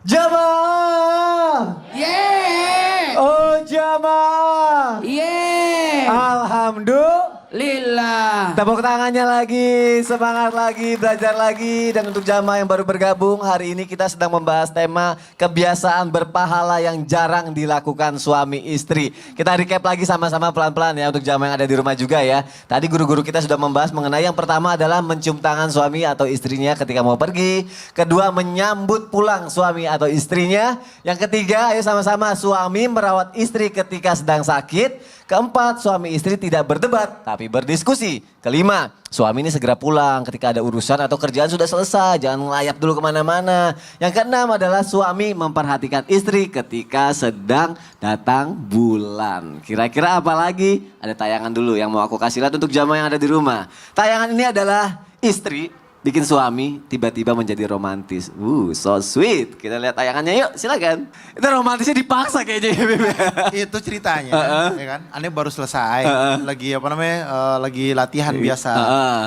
Jamaah! Yeay! Oh jamaah! Yeay! Alhamdulillah! Tepuk tangannya lagi, semangat lagi, belajar lagi. Dan untuk jamaah yang baru bergabung, hari ini kita sedang membahas tema kebiasaan berpahala yang jarang dilakukan suami istri. Kita recap lagi sama-sama pelan-pelan ya untuk jamaah yang ada di rumah juga ya. Tadi guru-guru kita sudah membahas mengenai yang pertama adalah mencium tangan suami atau istrinya ketika mau pergi. Kedua, menyambut pulang suami atau istrinya. Yang ketiga, ayo sama-sama suami merawat istri ketika sedang sakit. Keempat, suami istri tidak berdebat tapi berdiskusi. Kelima, suami ini segera pulang ketika ada urusan atau kerjaan sudah selesai. Jangan ngelayap dulu kemana-mana. Yang keenam adalah suami memperhatikan istri ketika sedang datang bulan. Kira-kira apa lagi? Ada tayangan dulu yang mau aku kasih lihat untuk jamaah yang ada di rumah. Tayangan ini adalah istri bikin suami tiba-tiba menjadi romantis. So sweet. Kita lihat tayangannya yuk, silakan. Itu romantisnya dipaksa kayaknya ya, Beb. Itu ceritanya, ya kan? Aneh baru selesai, lagi apa namanya, lagi latihan biasa.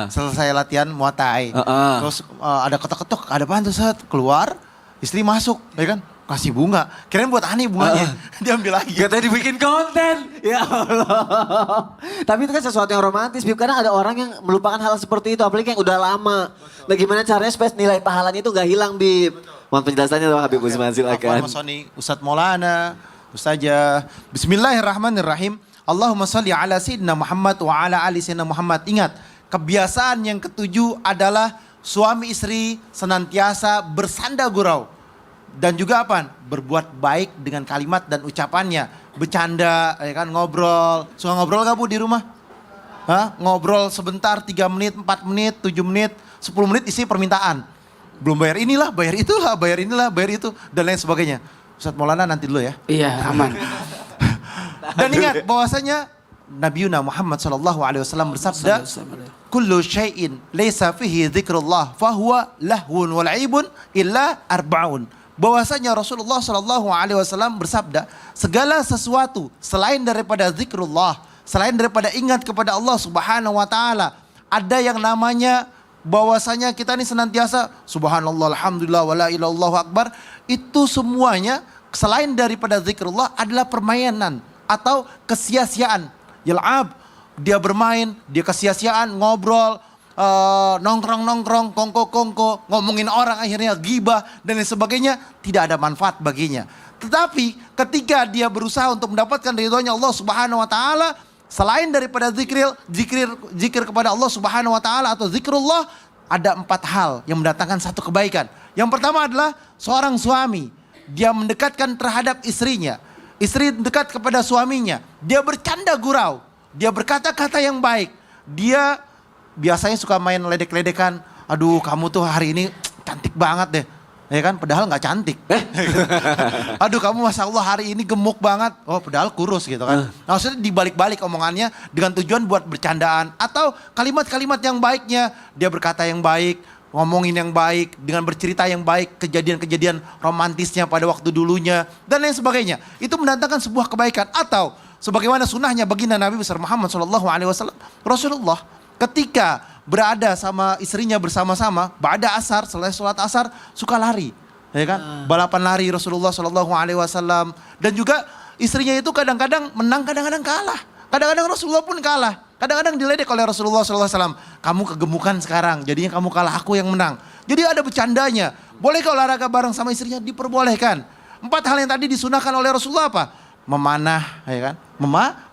Selesai latihan muatai, terus ada ketok-ketok, ada apaan tuh Set? Keluar, istri masuk, ya kan? Kasih bunga, kirain buat Ani bunganya, diambil lagi. Katanya dibikin konten. Ya Allah. Tapi itu kan sesuatu yang romantis, Bib. Karena ada orang yang melupakan hal seperti itu, apalagi yang udah lama. Nah gimana caranya supaya nilai pahalanya itu gak hilang, Bib? Mohon penjelasannya dong Habib Usman, silakan. Ustadz Maulana, Ustazah. Bismillahirrahmanirrahim. Allahumma salli ala Sayyidina Muhammad wa ala ali Sayyidina Muhammad. Ingat, kebiasaan yang ketujuh adalah suami istri senantiasa bersanda gurau. Dan juga apa? Berbuat baik dengan kalimat dan ucapannya. Bercanda, ya kan, ngobrol. Suka ngobrol gak Bu di rumah? Hah? Ngobrol sebentar, 3 menit, 4 menit, 7 menit, 10 menit isi permintaan. Belum bayar inilah, bayar itulah, bayar inilah, bayar itu, dan lain sebagainya. Ustadz Maulana nanti dulu ya. Iya, aman. Dan ingat bahwasanya Nabiuna Muhammad SAW bersabda, kullu syai'in laysa fihi dzikrullah fahuwa lahwun wal 'aibun illa arba'un. Bahwasanya Rasulullah SAW bersabda, segala sesuatu selain daripada zikrullah, selain daripada ingat kepada Allah Subhanahu wa taala, ada yang namanya bahwasanya kita ini senantiasa subhanallah alhamdulillah wala ilaha illallah akbar, itu semuanya selain daripada zikrullah adalah permainan atau kesia-siaan. Yal'ab, dia bermain, dia kesia-siaan, ngobrol, nongkrong-nongkrong, kongko-kongko, ngomongin orang akhirnya gibah dan lain sebagainya, tidak ada manfaat baginya. Tetapi ketika dia berusaha untuk mendapatkan ridhonya Allah Subhanahu wa taala, selain daripada zikir kepada Allah Subhanahu wa taala atau zikrullah, ada 4 hal yang mendatangkan satu kebaikan. Yang pertama adalah seorang suami, dia mendekatkan terhadap istrinya. Istri dekat kepada suaminya, dia bercanda gurau, dia berkata-kata yang baik, dia biasanya suka main ledek-ledekan. Aduh kamu tuh hari ini cantik banget deh. Ya kan padahal gak cantik. Aduh kamu Masya Allah hari ini gemuk banget. Oh padahal kurus gitu kan. Nah, maksudnya dibalik-balik omongannya dengan tujuan buat bercandaan. Atau kalimat-kalimat yang baiknya. Dia berkata yang baik, ngomongin yang baik, dengan bercerita yang baik, kejadian-kejadian romantisnya pada waktu dulunya. Dan lain sebagainya. Itu mendatangkan sebuah kebaikan. Atau sebagaimana sunnahnya baginda Nabi besar Muhammad SAW. Rasulullah ketika berada sama istrinya bersama-sama, ba'da asar, selesai sholat asar, suka lari, ya kan? Balapan lari Rasulullah SAW. Dan juga istrinya itu kadang-kadang menang, kadang-kadang kalah. Kadang-kadang Rasulullah pun kalah. Kadang-kadang diledek oleh Rasulullah SAW. Kamu kegemukan sekarang, jadinya kamu kalah, aku yang menang. Jadi ada bercandanya. Bolehkah olahraga bareng sama istrinya? Diperbolehkan. 4 hal yang tadi disunahkan oleh Rasulullah apa? Memanah, ya kan?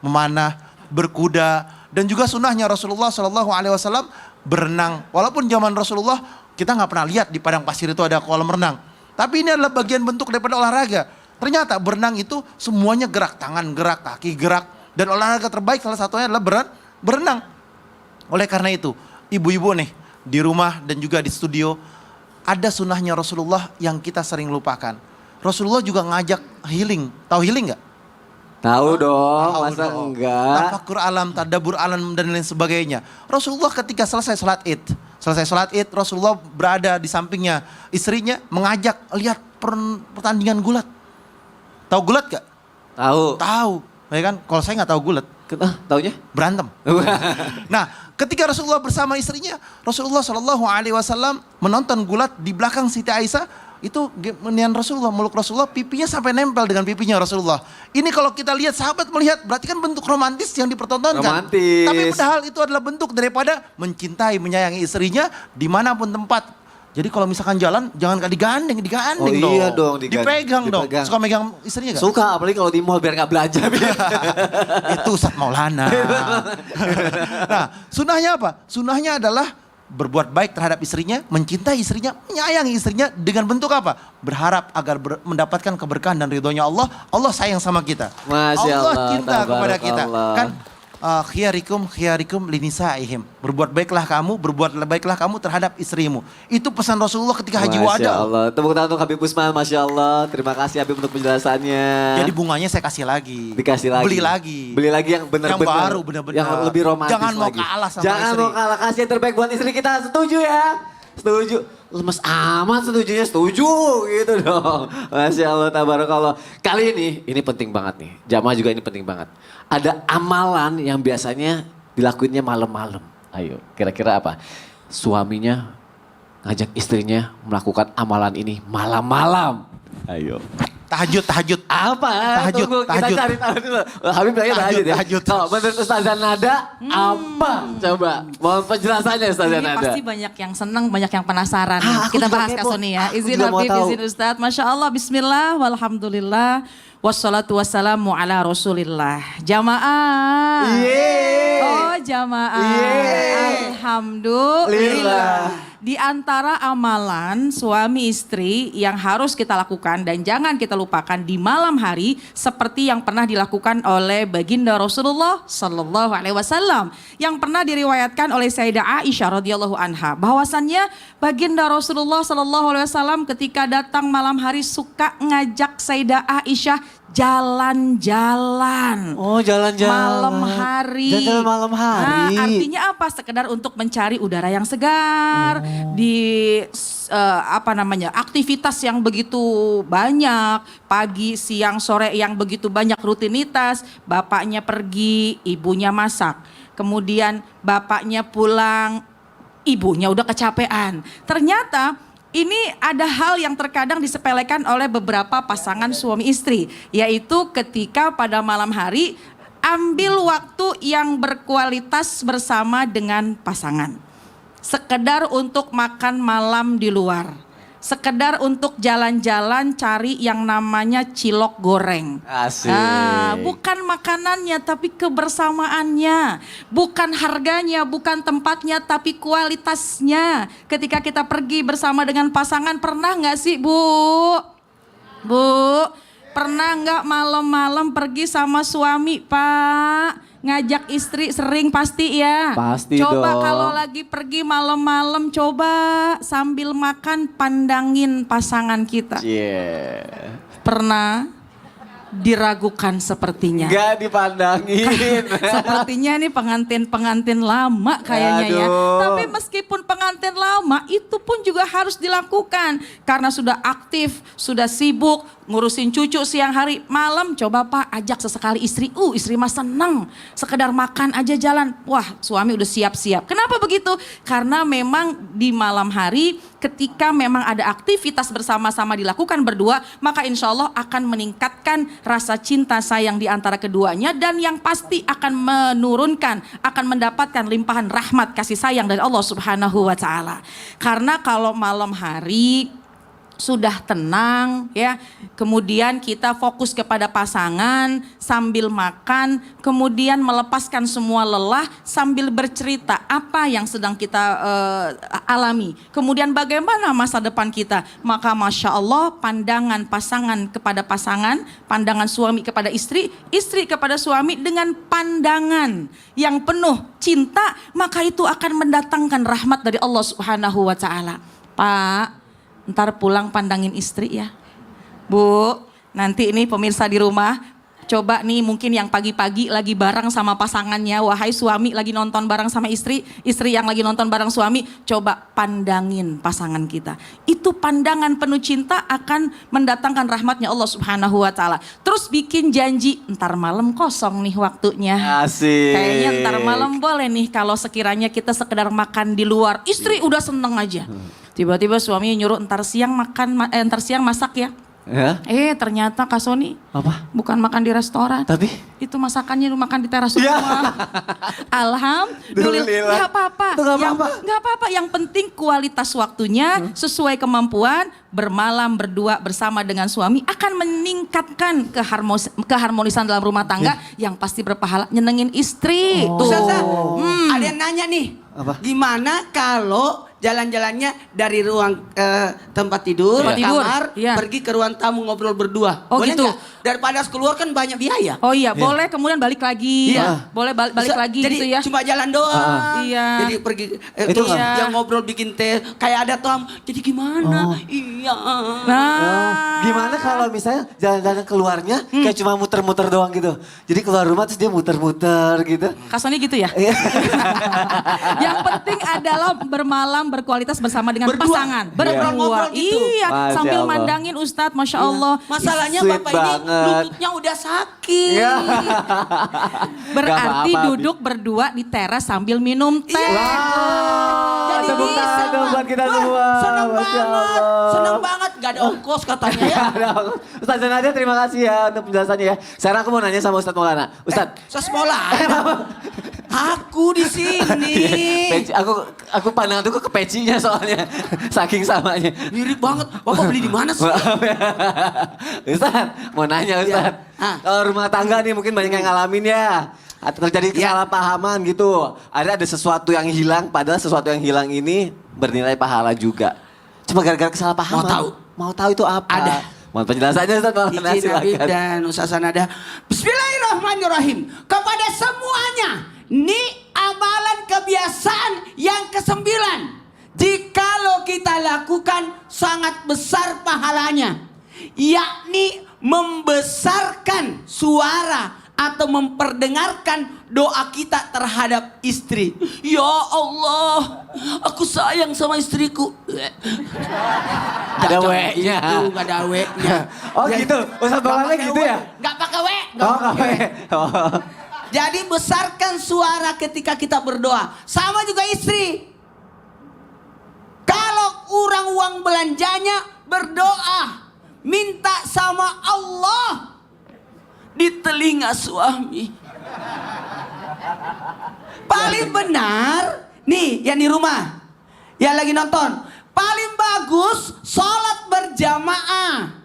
Memanah, berkuda. Dan juga sunnahnya Rasulullah SAW berenang. Walaupun zaman Rasulullah kita nggak pernah lihat di padang pasir itu ada kolam renang. Tapi ini adalah bagian bentuk daripada olahraga. Ternyata berenang itu semuanya gerak, tangan gerak, kaki gerak. Dan olahraga terbaik salah satunya adalah berenang. Oleh karena itu, ibu-ibu nih di rumah dan juga di studio, ada sunnahnya Rasulullah yang kita sering lupakan. Rasulullah juga ngajak healing. Tahu healing nggak? Tahu dong, masa enggak? Tafakur alam, tadabbur alam dan lain sebagainya. Rasulullah ketika selesai sholat id, Rasulullah berada di sampingnya istrinya mengajak lihat pertandingan gulat. Tahu gulat gak? Tahu. Tahu, ya kan? Kalau saya nggak tahu gulat. Taunya? Berantem. Nah, ketika Rasulullah bersama istrinya, Rasulullah SAW menonton gulat di belakang Siti Aisyah. Itu ginian Rasulullah, meluk Rasulullah, pipinya sampai nempel dengan pipinya Rasulullah. Ini kalau kita lihat sahabat melihat, berarti kan bentuk romantis yang dipertontonkan. Romantis. Tapi padahal itu adalah bentuk daripada mencintai, menyayangi istrinya dimanapun tempat. Jadi kalau misalkan jalan, jangan digandeng Oh dong. iya dong, Dipegang dong. dipegang. Suka megang istrinya gak? Suka, apalagi kalau di mall biar gak belanja. Itu Ustadz Maulana. Nah, sunahnya apa? Sunahnya adalah berbuat baik terhadap istrinya, mencintai istrinya, menyayangi istrinya dengan bentuk apa? Berharap agar mendapatkan keberkahan dan ridhonya Allah. Allah sayang sama kita. Masya Allah Allah, cinta kepada kita. tabarakallah. Kan khiyarikum linisaihim. Berbuat baiklah kamu terhadap istrimu. Itu pesan Rasulullah ketika haji Masya wada. Allah. Tepuk tangan untuk Habib Usman, Masya Allah. Terima kasih Habib untuk penjelasannya. Jadi bunganya saya kasih lagi. Dikasih lagi. Beli lagi yang benar-benar. Yang baru benar-benar. Yang lebih romantis Jangan mau lagi. kalah sama Jangan istri. mau kalah, kasih yang terbaik buat istri kita. Setuju ya? Setuju. Lemes amat setujunya, setuju gitu dong. Masya Allah, tabarakallah. Kali ini penting banget nih. Jamaah juga ini penting banget. Ada amalan yang biasanya dilakuinnya malam-malam. Ayo, kira-kira apa? Suaminya ngajak istrinya melakukan amalan ini malam-malam. Ayo. Tahajud. Apa? Tahajud, Tunggu, kita tahajud. cari tahu dulu. Habib bilangnya tahajud ya. Tahajud. Kalau menurut Ustazah Nada, apa? Coba, mohon penjelasannya Ustazah Ini Nada. pasti banyak yang senang, banyak yang penasaran. Ah, aku Kita juga bahas kepo. Kak Sony ya. Aku Izin juga mau Habib, tahu. izin Ustadz. Masya Allah, bismillah, walhamdulillah. Wassalatu wassalamu ala rasulillah. Jamaah. Yeay. Oh jamaah. Yeay. Alhamdulillah. Di antara amalan suami istri yang harus kita lakukan dan jangan kita lupakan di malam hari seperti yang pernah dilakukan oleh baginda Rasulullah Sallallahu Alaihi Wasallam yang pernah diriwayatkan oleh Sayyidah Aisyah radhiyallahu anha bahwasannya baginda Rasulullah Sallallahu Alaihi Wasallam ketika datang malam hari suka ngajak Sayyidah Aisyah jalan-jalan. Oh, jalan-jalan. Malam hari. Jalan malam hari. Nah, artinya apa? Sekedar untuk mencari udara yang segar di aktivitas yang begitu banyak, pagi, siang, sore yang begitu banyak rutinitas. Bapaknya pergi, ibunya masak. Kemudian bapaknya pulang, ibunya udah kecapean. Ternyata ini ada hal yang terkadang disepelekan oleh beberapa pasangan suami istri, yaitu ketika pada malam hari ambil waktu yang berkualitas bersama dengan pasangan. Sekedar untuk makan malam di luar. Sekedar untuk jalan-jalan cari yang namanya cilok goreng. Asik. Nah, bukan makanannya tapi kebersamaannya. Bukan harganya, bukan tempatnya tapi kualitasnya. Ketika kita pergi bersama dengan pasangan, pernah nggak sih Bu? Pernah nggak malam-malam pergi sama suami Pak? Ngajak istri sering pasti ya. Pasti coba dong. kalau lagi pergi malam-malam coba sambil makan pandangin pasangan kita. Yeah. Pernah diragukan sepertinya. Gak dipandangin. Sepertinya nih pengantin-pengantin lama kayaknya ya. Aduh. Tapi meskipun pengantin lama itu pun juga harus dilakukan. Karena sudah aktif, sudah sibuk, ngurusin cucu siang hari. Malam coba Pak ajak sesekali istri. Istri mah seneng. Sekedar makan aja jalan. Wah suami udah siap-siap. Kenapa begitu? Karena memang di malam hari ketika memang ada aktivitas bersama-sama dilakukan berdua. Maka insya Allah akan meningkatkan rasa cinta sayang di antara keduanya. Dan yang pasti akan menurunkan, akan mendapatkan limpahan rahmat kasih sayang dari Allah Subhanahu wa Ta'ala. Karena kalau malam hari sudah tenang ya, kemudian kita fokus kepada pasangan sambil makan, kemudian melepaskan semua lelah sambil bercerita apa yang sedang kita alami, kemudian bagaimana masa depan kita. Maka Masya Allah pandangan pasangan kepada pasangan, pandangan suami kepada istri, istri kepada suami dengan pandangan yang penuh cinta, maka itu akan mendatangkan rahmat dari Allah Subhanahu wa Ta'ala. Pak, ntar pulang pandangin istri ya. Bu, nanti ini pemirsa di rumah, coba nih mungkin yang pagi-pagi lagi bareng sama pasangannya, wahai suami lagi nonton bareng sama istri, istri yang lagi nonton bareng suami, coba pandangin pasangan kita. Itu pandangan penuh cinta akan mendatangkan rahmatnya Allah Subhanahu wa Ta'ala. Terus bikin janji, ntar malam kosong nih waktunya. Asik. Kayaknya ntar malam boleh nih kalau sekiranya kita sekedar makan di luar. Istri udah seneng aja. Tiba-tiba suami nyuruh ntar siang masak ya. Ya. Ternyata Kak Sony Apa? bukan makan di restoran. Tapi? Itu masakannya lu makan di teras Ya. rumah. Alhamdulillah. Gak apa-apa. Itu nggak apa-apa. Gak apa-apa. Yang penting kualitas waktunya sesuai kemampuan. Bermalam berdua bersama dengan suami akan meningkatkan keharmonisan dalam rumah tangga yang pasti berpahala nyenengin istri. Tuh. Ustazah, ada yang nanya nih. Apa? Gimana kalau jalan-jalannya dari ruang tempat tidur, Tempat tidur, kamar, iya. pergi ke ruang tamu ngobrol berdua. Oh, Boleh gitu. nggak? Daripada harus keluar kan banyak biaya. Oh iya, boleh kemudian balik lagi. Iya. Boleh balik lagi Jadi gitu ya. cuma jalan doang. Iya. Jadi pergi Itu terus nggak? yang ngobrol bikin teh kayak ada tamu. Jadi gimana? Iya. Nah. Gimana kalau misalnya jalan-jalan keluarnya kayak cuma muter-muter doang gitu. Jadi keluar rumah terus dia muter-muter gitu. Kak Sony gitu ya? Yang penting adalah bermalam berkualitas bersama dengan Berdua. pasangan. Ngobrol-ngobrol gitu. Iya, Masya sambil Allah. mandangin Ustadz, Masya Allah. Masalahnya Sweet bapak ini banget. lututnya udah sakit. Iya. Berarti Gak apa-apa, duduk berdua di teras sambil minum teh. Wow, Jadi tepuk bisa, tangan dong Pak. buat kita Wah, semua. Seneng Masya banget, Allah. seneng banget. Gak ada ongkos katanya ya. Ustaz Nadia terima kasih ya untuk penjelasannya ya. Sekarang aku mau nanya sama Ustaz Maulana. Ustaz, Sekolah. Aku di sini. peci, aku pandang tuh ke pecinya soalnya. Saking samanya. Mirip banget. Bapak beli di mana sih? Maaf ya. Ustaz, mau nanya Ustaz. Ah. Kalau rumah tangga nih mungkin banyak yang ngalamin ya. Atau terjadi kesalahpahaman gitu. Ada sesuatu yang hilang, padahal sesuatu yang hilang ini bernilai pahala juga. Cuma gara-gara kesalahpahaman. Mau tahu? Mau tahu itu apa? Ada. Mohon penjelasannya Ustaz Maulana, Izin Habib silakan. dan Ustaz Sanada. Bismillahirrahmanirrahim. Kepada semuanya. Ini amalan kebiasaan yang ke-9. Jikalau kita lakukan sangat besar pahalanya. Yakni membesarkan suara atau memperdengarkan doa kita terhadap istri. Ya Allah, aku sayang sama istriku. Ada W-nya. Gak ada W-nya. Oh gitu, Ustaz Maulana gitu ya? Gak pakai W. Oh, kamu. Oh. Jadi besarkan suara ketika kita berdoa. Sama juga istri. Kalau kurang uang belanjanya, berdoa. Minta sama Allah. Di telinga suami. Paling benar, nih yang di rumah. Yang lagi nonton. Paling bagus, sholat berjamaah.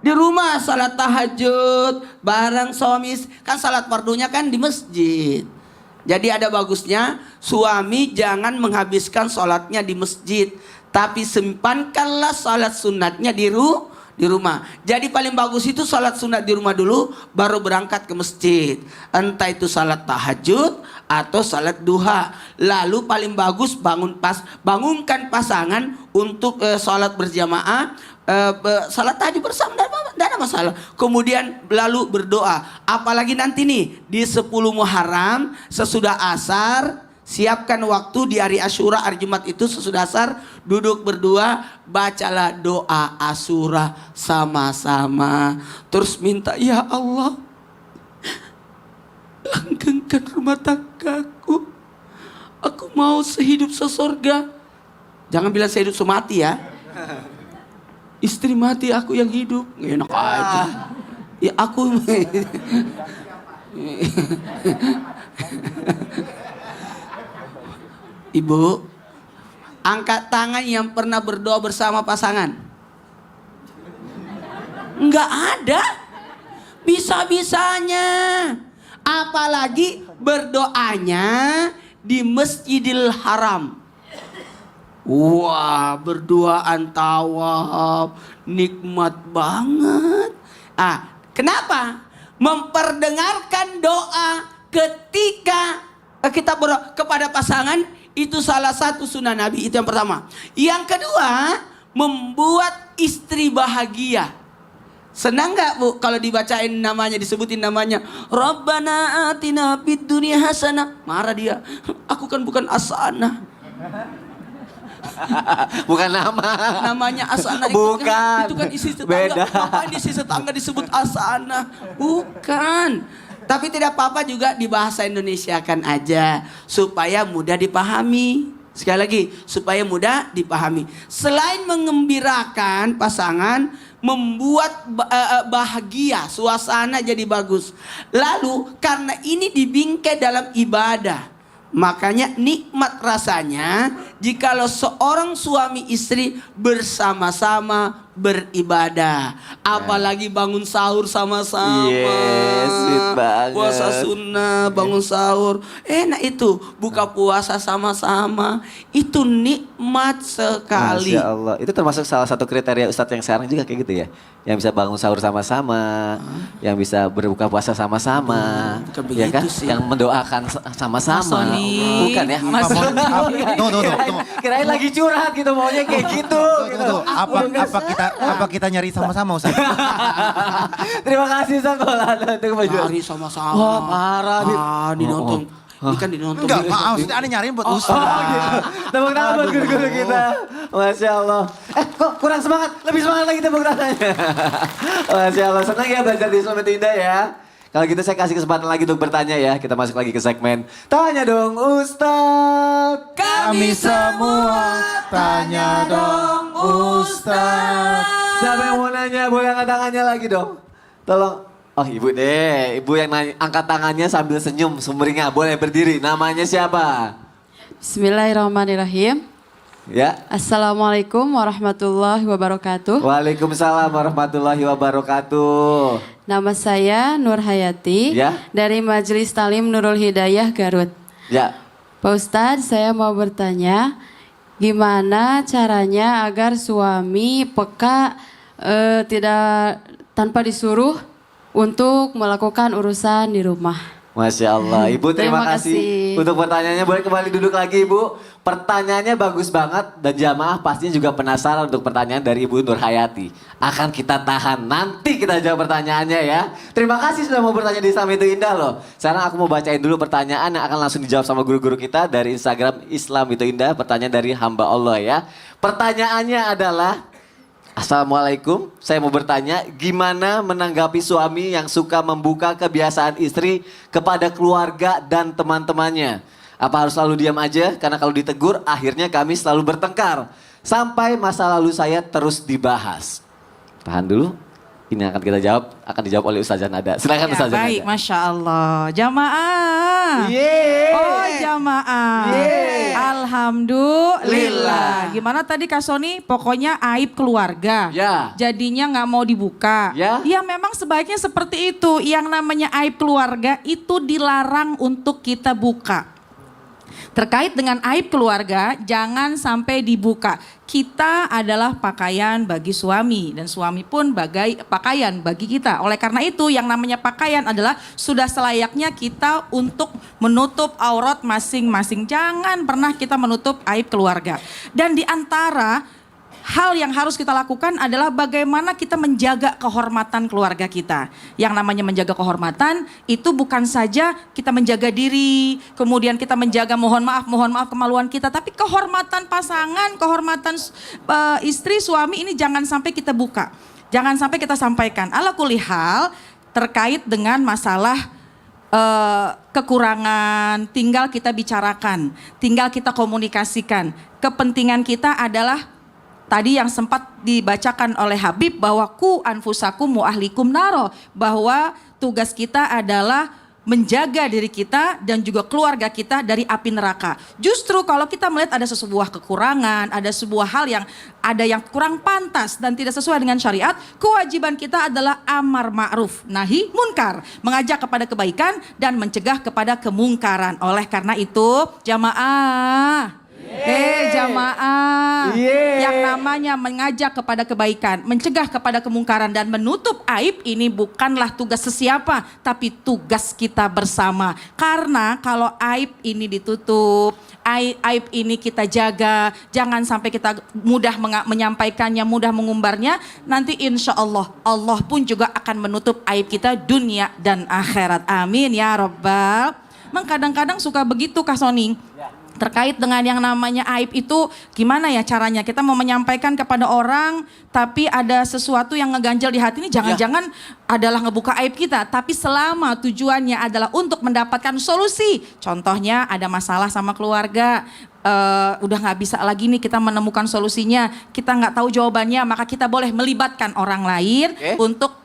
Di rumah salat tahajud bareng suami, kan salat fardunya kan di masjid. Jadi ada bagusnya suami jangan menghabiskan salatnya di masjid, tapi simpankanlah salat sunatnya di rumah. Jadi paling bagus itu salat sunat di rumah dulu, baru berangkat ke masjid. Entah itu salat tahajud atau salat duha. Lalu paling bagus bangunkan pasangan untuk salat berjamaah. Salat tahajud bersama, tidak ada masalah. Kemudian lalu berdoa. Apalagi nanti nih di 10 Muharram sesudah asar, siapkan waktu di hari Asyura, hari Jumat itu sesudah asar, duduk berdua, bacalah doa Asyura sama-sama. Terus minta, ya Allah, langgengkan rumah tanggaku. Aku mau sehidup sesurga. Jangan bilang sehidup semati ya. Istri mati, aku yang hidup. Enak aja. Ya aku. Ibu, angkat tangan yang pernah berdoa bersama pasangan. Enggak ada. Bisa-bisanya. Apalagi berdoanya di Masjidil Haram. Wah, berduaan tawaf, nikmat banget. Kenapa? Memperdengarkan doa ketika kita berdoa kepada pasangan, itu salah satu sunnah Nabi, itu yang pertama. Yang kedua, membuat istri bahagia. Senang gak Bu kalau dibacain namanya, disebutin namanya? Rabbana atina fid dunya hasanah. Marah dia. Aku kan bukan Asana. Bukan nama. Namanya Asana Bukan. itu kan isi tetangga. Beda. Ngapain isi tetangga disebut Asana? Bukan. Tapi tidak apa-apa juga di bahasa Indonesia kan aja supaya mudah dipahami. Sekali lagi, supaya mudah dipahami. Selain mengembirakan pasangan, membuat bahagia, suasana jadi bagus. Lalu karena ini dibingkai dalam ibadah, makanya nikmat rasanya jikalau seorang suami istri bersama-sama beribadah. Apalagi bangun sahur sama-sama. Yes, sweet banget. Puasa sunnah, bangun sahur. Enak itu, buka puasa sama-sama. Itu nikmat sekali. Masya Allah. Itu termasuk salah satu kriteria Ustadz yang sekarang juga kayak gitu ya. Yang bisa bangun sahur sama-sama, yang bisa berbuka puasa sama-sama, Bukan ya kan? begitu sih. Yang mendoakan sama-sama. Mas Sony. Bukan ya? Mas Sony. Tunggu. Kirain lagi curhat gitu, maunya kayak gitu. gitu. Apa kita nyari sama-sama Ustaz? Terima kasih Ustadz Maulana untuk baju. Hari sama-sama. Wah, parah. Dinonton. Ini kan dinonton. Enggak, maksudnya aneh nyariin buat Ustaz. Oh gitu. Tepuk tangan buat guru-guru kita. Masya Allah. Kok kurang semangat? Lebih semangat lagi tepuk tangannya. Masya Allah. Senang ya belajar di Islam itu indah ya. Kalau gitu saya kasih kesempatan lagi untuk bertanya ya. Kita masuk lagi ke segmen Tanya Dong Ustadz. Kami semua tanya dong Ustaz. Siapa yang mau nanya? Boleh angkat tangannya lagi dong. Tolong. Oh ibu deh. Ibu yang nanya, angkat tangannya sambil senyum sumringah. Boleh berdiri. Namanya siapa? Bismillahirrahmanirrahim. Ya. Assalamualaikum warahmatullahi wabarakatuh. Waalaikumsalam warahmatullahi wabarakatuh. Nama saya Nur Hayati Ya. dari Majelis Talim Nurul Hidayah Garut. Ya. Pak Ustadz, saya mau bertanya, gimana caranya agar suami peka tidak tanpa disuruh untuk melakukan urusan di rumah? Masya Allah. Ibu terima Terima kasih kasih. untuk pertanyaannya. Boleh kembali duduk lagi Ibu. Pertanyaannya bagus banget dan jamaah pastinya juga penasaran untuk pertanyaan dari Ibu Nur Hayati. Akan kita tahan, nanti kita jawab pertanyaannya ya. Terima kasih sudah mau bertanya di Islam itu indah loh. Sekarang aku mau bacain dulu pertanyaan yang akan langsung dijawab sama guru-guru kita dari Instagram Islam itu indah. Pertanyaan dari hamba Allah ya. Pertanyaannya adalah, Assalamualaikum, saya mau bertanya, gimana menanggapi suami yang suka membuka kebiasaan istri kepada keluarga dan teman-temannya? Apa harus selalu diam aja? Karena kalau ditegur, akhirnya kami selalu bertengkar. Sampai masa lalu saya terus dibahas. Tahan dulu, ini akan kita jawab, akan dijawab oleh Ustazah Nada. Silakan Ya, Ustazah baik, Nada. Masya Allah. Jamaah. Yeay. Oh jamaah. Yeay. Alhamdulillah. Gimana tadi Kak Sony? Pokoknya aib keluarga. Ya. Jadinya nggak mau dibuka. Ya. Ya memang sebaiknya seperti itu. Yang namanya aib keluarga itu dilarang untuk kita buka. Terkait dengan aib keluarga, jangan sampai dibuka. Kita adalah pakaian bagi suami dan suami pun bagai pakaian bagi kita. Oleh karena itu yang namanya pakaian adalah sudah selayaknya kita untuk menutup aurat masing-masing. Jangan pernah kita menutup aib keluarga. Dan di antara hal yang harus kita lakukan adalah bagaimana kita menjaga kehormatan keluarga kita. Yang namanya menjaga kehormatan itu bukan saja kita menjaga diri, kemudian kita menjaga mohon maaf kemaluan kita, tapi kehormatan pasangan, kehormatan istri, suami ini jangan sampai kita buka. Jangan sampai kita sampaikan. Ala kulli hal terkait dengan masalah kekurangan, tinggal kita bicarakan, tinggal kita komunikasikan. Kepentingan kita adalah tadi yang sempat dibacakan oleh Habib bahwa ku anfusakum wa ahlikum naro, bahwa tugas kita adalah menjaga diri kita dan juga keluarga kita dari api neraka. Justru kalau kita melihat ada sebuah kekurangan, ada sebuah hal yang ada yang kurang pantas dan tidak sesuai dengan syariat, kewajiban kita adalah amar ma'ruf nahi munkar, mengajak kepada kebaikan dan mencegah kepada kemungkaran. Oleh karena itu, jamaah jamaah, yang namanya mengajak kepada kebaikan, mencegah kepada kemungkaran dan menutup aib ini bukanlah tugas sesiapa, tapi tugas kita bersama. Karena kalau aib ini ditutup, aib ini kita jaga, jangan sampai kita mudah menyampaikannya, mudah mengumbarnya, nanti insya Allah, Allah pun juga akan menutup aib kita dunia dan akhirat. Amin ya Rabbal. Memang kadang-kadang suka begitu Kak Sony. terkait dengan yang namanya aib itu gimana ya caranya kita mau menyampaikan kepada orang tapi ada sesuatu yang ngeganjal di hati ini jangan-jangan adalah ngebuka aib kita tapi selama tujuannya adalah untuk mendapatkan solusi. Contohnya ada masalah sama keluarga, udah nggak bisa lagi nih kita menemukan solusinya, kita nggak tahu jawabannya, maka kita boleh melibatkan orang lain untuk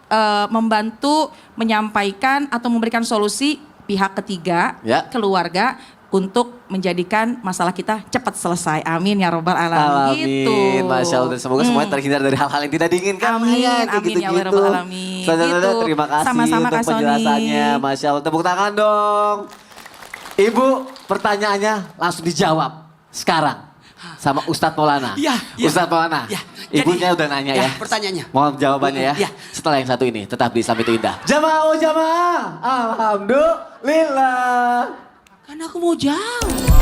membantu menyampaikan atau memberikan solusi pihak ketiga, keluarga, untuk menjadikan masalah kita cepat selesai. Amin ya robbal alamin. Gitu. Masya Allah. Semoga semuanya terhindar dari hal-hal yang tidak diinginkan. Amin, amin ya robbal alamin. Saudara-saudara, terima kasih Sama-sama, untuk Kak Sony. penjelasannya. Masya Allah, tepuk tangan dong. Ibu, pertanyaannya langsung dijawab sekarang sama Ustadz Maulana. Iya, iya. Ustadz Maulana, Ya, ibunya jadi- udah nanya ya, ya. pertanyaannya. Mohon jawabannya ya. Ya. Setelah yang satu ini, tetap di Islam itu indah. Jamaah, oh jamaah. Alhamdulillah. Karena aku mau jawab.